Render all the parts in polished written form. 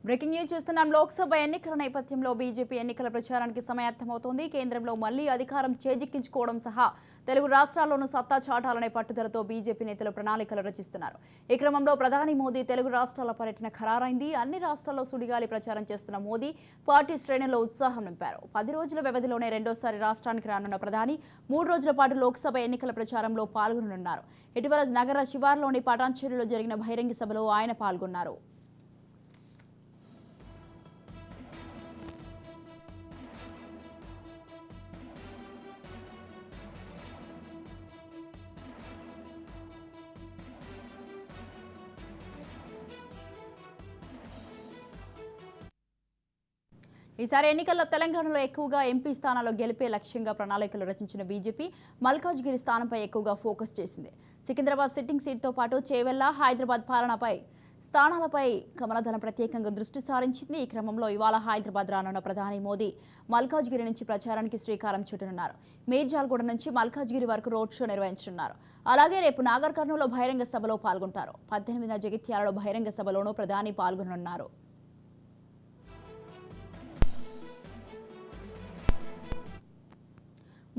Breaking news చూస్తున్నాం. లోక్సభ ఎన్నికల నేపథ్యంలో బీజేపీ ఎన్నికల ప్రచారానికి సమాయత్తమవుతోంది. కేంద్రంలో మళ్లీ అధికారం చేజిక్కించుకోవడం సహా తెలుగు రాష్ట్రాల్లోనూ సత్తా చాటాలనే పట్టుదలతో బీజేపీ నేతలు ప్రణాళికలు రచిస్తున్నారు. ఈ క్రమంలో ప్రధాని మోదీ తెలుగు రాష్ట్రాల పర్యటన ఖరారైంది. అన్ని రాష్ట్రాల్లో సుడిగాలి ప్రచారం చేస్తున్న మోదీ పార్టీ శ్రేణుల్లో ఉత్సాహం నింపారు. 10 రోజుల వ్యవధిలోనే రెండోసారి రాష్ట్రానికి రానున్న ప్రధాని 3 రోజుల పాటు లోక్సభ ఎన్నికల ప్రచారంలో పాల్గొననున్నారు. ఇటీవల నగర శివార్లోని పటాన్చెరులో జరిగిన బహిరంగ సభలో ఆయన పాల్గొన్నారు. ఈసారి ఎన్నికల్లో తెలంగాణలో ఎక్కువగా ఎంపీ స్థానాల్లో గెలిపే లక్ష్యంగా ప్రణాళికలు రచించిన బీజేపీ మల్కాజ్గిరి స్థానంపై ఎక్కువగా ఫోకస్ చేసింది. సికింద్రాబాద్ సిట్టింగ్ సీట్తో పాటు చేవెళ్ల, హైదరాబాద్ పాలనపై స్థానాలపై కమలదళం ప్రత్యేకంగా దృష్టి సారించింది. ఈ క్రమంలో ఇవాళ హైదరాబాద్ రానున్న ప్రధాని మోదీ మల్కాజ్గిరి నుంచి ప్రచారానికి శ్రీకారం చుట్టనున్నారు. మేర్జాల్గూడ నుంచి మల్కాజ్గిరి వరకు రోడ్ షో నిర్వహించనున్నారు. అలాగే రేపు నాగర్ కర్నూలులో బహిరంగ సభలో పాల్గొంటారు. 18న జగిత్యాలలో బహిరంగ సభలోనూ ప్రధాని పాల్గొననున్నారు.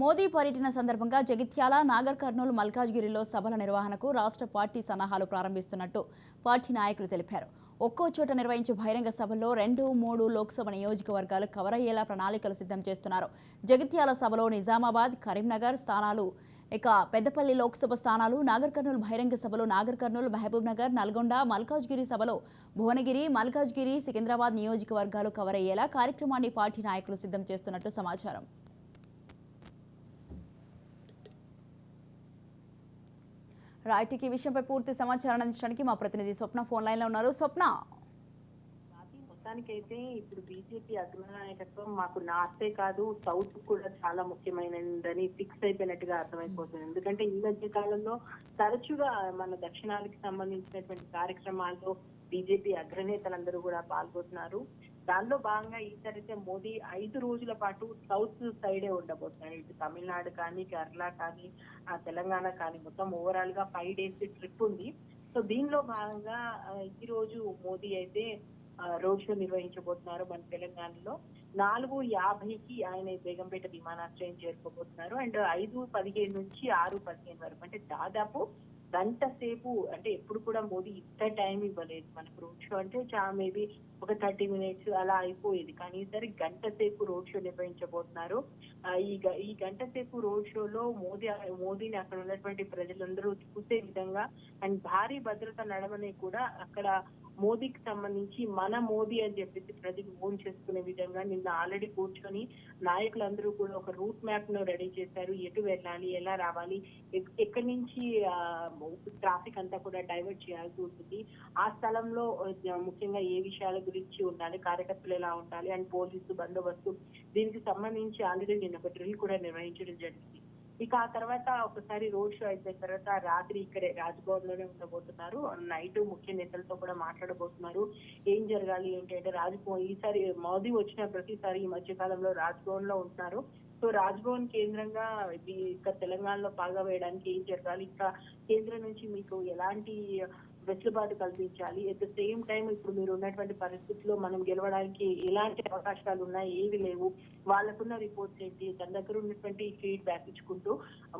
మోదీ పర్యటన సందర్భంగా జగిత్యాల, నాగర్ కర్నూలు, మల్కాజ్గిరిలో సభల నిర్వహణకు రాష్ట్ర పార్టీ సన్నాహాలు ప్రారంభిస్తున్నట్టు పార్టీ నాయకులు తెలిపారు. ఒక్కో చోట నిర్వహించే బహిరంగ సభల్లో 2, 3 లోక్సభ నియోజకవర్గాలు కవర్ అయ్యేలా ప్రణాళికలు సిద్ధం చేస్తున్నారు. జగిత్యాల సభలో నిజామాబాద్, కరీంనగర్ స్థానాలు, ఇక పెద్దపల్లి లోక్సభ స్థానాలు, నాగర్ కర్నూలు బహిరంగ సభలో నాగర్ కర్నూలు, మహబూబ్ నగర్, నల్గొండ, మల్కాజ్గిరి సభలో భువనగిరి, మల్కాజ్గిరి, సికింద్రాబాద్ నియోజకవర్గాలు కవర్ అయ్యేలా కార్యక్రమాన్ని పార్టీ నాయకులు సిద్ధం చేస్తున్నట్టు సమాచారం. రైట్, ఈ విషయంపై పూర్తి సమాచారం అందించడానికి మా ప్రతినిధి స్వప్న ఫోన్ లైన్ లో ఉన్నారు. స్వప్న, మొత్తానికైతే ఇప్పుడు బీజేపీ అగ్రనాయకత్వం మాకు నార్తే కాదు సౌత్ కూడా చాలా ముఖ్యమైనదని ఫిక్స్ అయిపోయినట్టుగా అర్థమైపోతుంది. ఎందుకంటే ఈ మధ్య కాలంలో తరచుగా మన దక్షిణానికి సంబంధించినటువంటి కార్యక్రమాల్లో బీజేపీ అగ్రనేతలందరూ కూడా పాల్గొంటున్నారు. దానిలో భాగంగా ఈసారి అయితే మోదీ 5 రోజుల పాటు సౌత్ సైడే ఉండబోతున్నారు. ఇటు తమిళనాడు కానీ, కేరళ కానీ, తెలంగాణ కానీ, మొత్తం ఓవరాల్ గా 5 డేస్ ట్రిప్ ఉంది. సో దీనిలో భాగంగా ఈ రోజు మోదీ అయితే రోడ్ షో నిర్వహించబోతున్నారు. మన తెలంగాణలో 4:50కి ఆయన బేగంపేట విమానాశ్రయం చేరుకోబోతున్నారు. అండ్ 5:15 నుంచి 6:15 వరకు, అంటే దాదాపు గంట సేపు, అంటే ఎప్పుడు కూడా మోదీ ఇంత టైం ఇవ్వలేదు మనకు. రోడ్ షో అంటే మేబీ ఒక 30 మినిట్స్ అలా అయిపోయేది, కానీ ఈసారి గంట సేపు రోడ్ షో నిర్వహించబోతున్నారు. ఈ గంట సేపు రోడ్ షోలో మోదీని అక్కడ ఉన్నటువంటి ప్రజలందరూ చూసే విధంగా అండ్ భారీ భద్రత నడవనే కూడా అక్కడ మోదీకి సంబంధించి మన మోదీ అని చెప్పేసి ప్రజలు ఓన్ చేసుకునే విధంగా నిన్న ఆల్రెడీ కూర్చొని నాయకులందరూ కూడా ఒక రూట్ మ్యాప్ ను రెడీ చేశారు. ఎటు వెళ్ళాలి, ఎలా రావాలి, ఎక్కడి నుంచి ట్రాఫిక్ అంతా కూడా డైవర్ట్ చేయాల్సి ఉంటుంది, ఆ స్థలంలో ముఖ్యంగా ఏ విషయాల గురించి ఉండాలి, కార్యకర్తలు ఎలా ఉండాలి అండ్ పోలీసు బందోబస్తు, దీనికి సంబంధించి ఆల్రెడీ నిన్న ఒక డ్రిల్ కూడా నిర్వహించడం జరిగింది. ఇక ఆ తర్వాత ఒకసారి రోడ్ షో అయిపోయిన తర్వాత రాత్రి ఇక్కడే రాజ్భవన్ లోనే ఉండబోతున్నారు. నైట్ ముఖ్య నేతలతో కూడా మాట్లాడబోతున్నారు. ఏం జరగాలి ఏంటి అంటే, రాజ్భవన్ ఈసారి మోదీ వచ్చిన ప్రతిసారి ఈ మధ్య కాలంలో రాజ్భవన్ లో ఉంటున్నారు. సో రాజ్భవన్ కేంద్రంగా ఇక్కడ తెలంగాణలో పాగా వేయడానికి ఏం జరగాలి, ఇంకా కేంద్రం నుంచి మీకు ఎలాంటి వెసులుబాటు కల్పించాలి, ఎట్ ద సేమ్ టైం ఇప్పుడు మీరు ఉన్నటువంటి పరిస్థితుల్లో మనం గెలవడానికి ఎలాంటి అవకాశాలు ఉన్నాయి, ఏవి లేవు, వాళ్ళకున్న రిపోర్ట్స్ ఏంటి, తన దగ్గర ఉన్నటువంటి ఫీడ్బ్యాక్ ఇచ్చుకుంటూ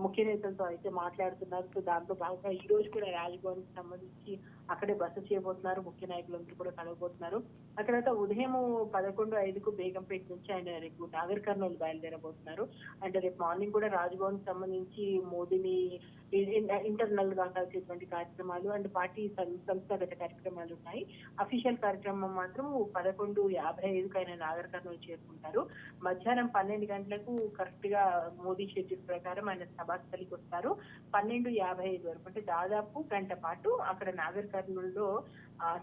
ముఖ్య నేతలతో అయితే మాట్లాడుతున్నారు. సో దాంతో భాగంగా ఈ రోజు కూడా రాజ్భవన్ కి సంబంధించి అక్కడే బస చేయబోతున్నారు. ముఖ్య నాయకులందరూ కూడా కలవబోతున్నారు. అక్కడ ఉదయం 11:05కు బేగంపేట నుంచి ఆయన రేపు నాగర్ కర్నూలు బయలుదేరబోతున్నారు. అంటే రేపు మార్నింగ్ కూడా రాజ్భవన్ కి సంబంధించి మోదీని ఇంటర్నల్ గా కలిసేటువంటి కార్యక్రమాలు అండ్ పార్టీ సంస్థాగత కార్యక్రమాలు ఉన్నాయి. అఫీషియల్ కార్యక్రమం మాత్రం 11:55కు ఆయన నాగర్ కర్నూలు చేరుకుంటారు. మధ్యాహ్నం 12 గంటలకు కరెక్ట్ గా మోదీ షెడ్యూల్ ప్రకారం ఆయన సభాస్థలికి వస్తారు. 12:55 వరకు, అంటే దాదాపు గంట పాటు అక్కడ నాగర్ కర్నూలులో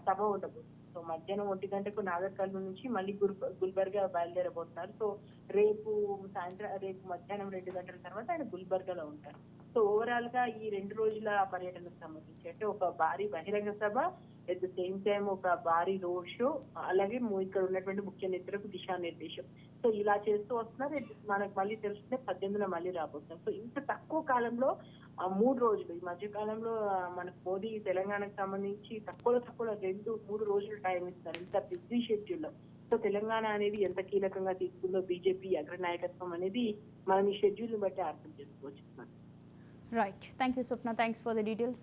సభ ఉండబోతుంది. సో మధ్యాహ్నం 1 గంటకు నాగర్ కర్నూలు నుంచి మళ్ళీ గుల్బర్గా బయలుదేరబోతున్నారు. సో రేపు మధ్యాహ్నం 2 గంటల తర్వాత ఆయన గుల్బర్గాలో ఉంటారు. సో ఓవరాల్ గా ఈ 2 రోజుల పర్యటనకు సంబంధించి అంటే ఒక భారీ బహిరంగ సభ, అట్ ద సేమ్ టైం ఒక భారీ రోడ్ షో, అలాగే ఇక్కడ ఉన్నటువంటి ముఖ్య నేతలకు దిశానిర్దేశం. సో ఇలా చేస్తూ వస్తున్నారు. మనకు మళ్ళీ తెలుస్తుంది 18న మళ్ళీ రాబోతున్నాం. సో ఇంత తక్కువ కాలంలో 3 రోజులు ఈ మధ్య కాలంలో మనకు మోదీ తెలంగాణకు సంబంధించి తక్కువ 2-3 రోజులు టైం ఇస్తారు ఇంత బిజీ షెడ్యూల్ లో. సో తెలంగాణ అనేది ఎంత కీలకంగా తీసుకుందో బీజేపీ అగ్రనాయకత్వం అనేది మనం ఈ షెడ్యూల్ ని బట్టి అర్థం చేసుకోవచ్చు. Right. Thank you Swapna. Thanks for the details.